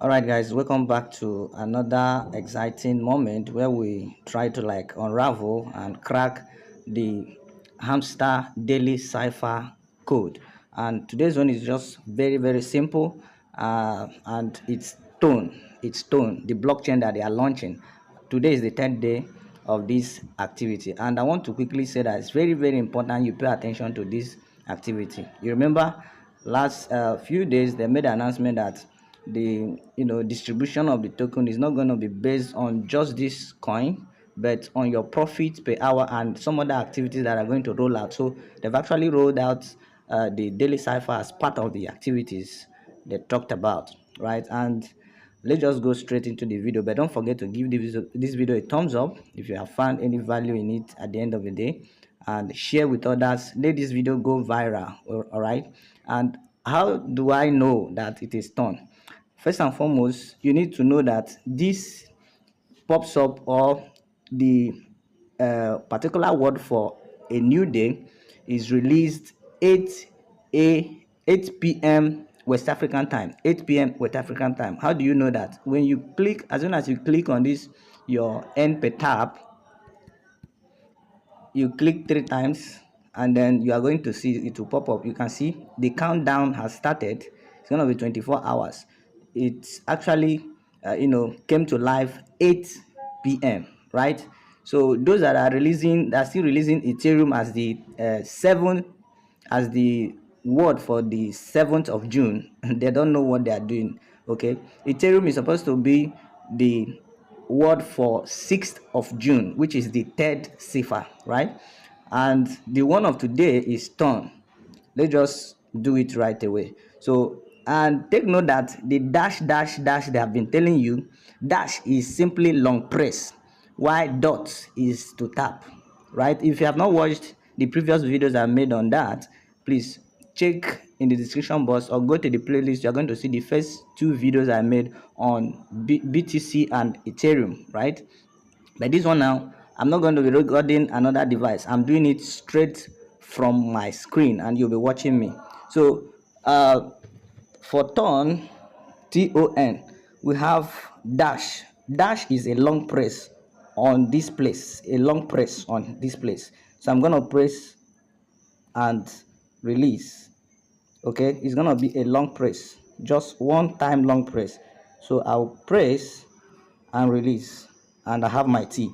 All right, guys, welcome back to another exciting moment where we try to unravel and crack the hamster daily cipher code. And today's one is just very simple, and it's tone the blockchain that they are launching. Today is the 10th day of this activity, and I want to quickly say that it's very important you pay attention to this activity. You remember last few days they made an announcement that the distribution of the token is not going to be based on just this coin, but on your profit per hour and some other activities that are going to roll out. So they've actually rolled out the daily cipher as part of the activities they talked about, right? And let's just go straight into the video, but don't forget to give this video a thumbs up if you have found any value in it at the end of the day, and share with others. Let this video go viral. All right. And how do I know that it is done? First and foremost, you need to know that this pops up, or the particular word for a new day is released 8 p.m. West African time. 8 p.m. West African time. How do you know that? When you click, as soon as you click on this, your NP tab, you click 3 times, and then you are going to see it will pop up. You can see the countdown has started. It's going to be 24 hours. It's actually came to life 8 p.m. right? So those that are still releasing Ethereum as the 7th, as the word for the 7th of June. They don't know what they are doing. Okay, Ethereum is supposed to be the word for 6th of June, which is the third cipher, right? And the one of today is turn. Let's just do it right away. So, and take note that the dash they have been telling you, dash is simply long press, while dot is to tap, right? If you have not watched the previous videos I made on that, please check in the description box or go to the playlist. You're going to see the first 2 videos I made on BTC and Ethereum, right? But this one now, I'm not going to be recording another device. I'm doing it straight from my screen, and you'll be watching me. So for ton, TON, we have dash. Dash is a long press on this place, a long press on this place. So I'm going to press and release. Okay, it's going to be a long press, just one time long press. So I'll press and release, and I have my T.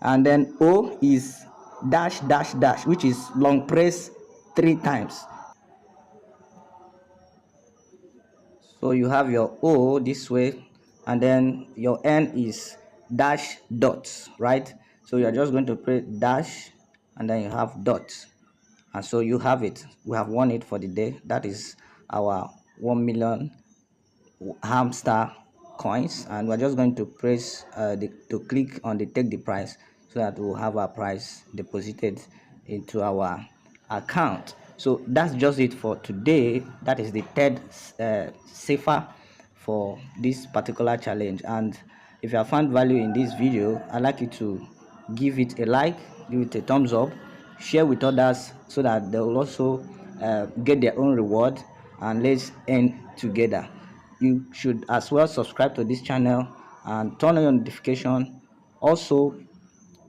And then O is dash, which is long press 3 times. So you have your O this way, and then your N is dash dots, right? So you're just going to press dash, and then you have dots, and so you have it. We have won it for the day. That is our 1 million hamster coins, and we're just going to press to click on the take the price, so that we'll have our price deposited into our account. So that's just it for today. That is the third cipher for this particular challenge. And if you have found value in this video, I'd like you to give it a like, give it a thumbs up, share with others, so that they will also get their own reward, and let's earn together. You should as well subscribe to this channel and turn on your notification. Also,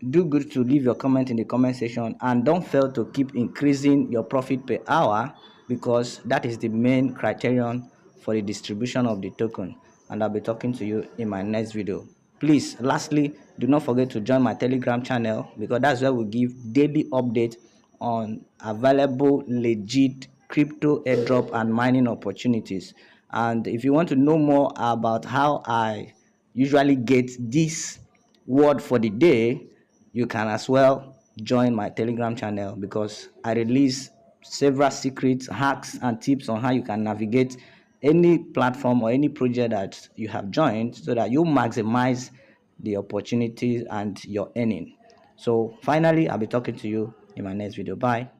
do good to leave your comment in the comment section, and don't fail to keep increasing your profit per hour, because that is the main criterion for the distribution of the token. And I'll be talking to you in my next video. Please, lastly, do not forget to join my Telegram channel, because that's where we give daily updates on available legit crypto airdrop and mining opportunities. And if you want to know more about how I usually get this word for the day, you can as well join my Telegram channel, because I release several secrets, hacks, and tips on how you can navigate any platform or any project that you have joined, so that you maximize the opportunities and your earning. So finally, I'll be talking to you in my next video. Bye.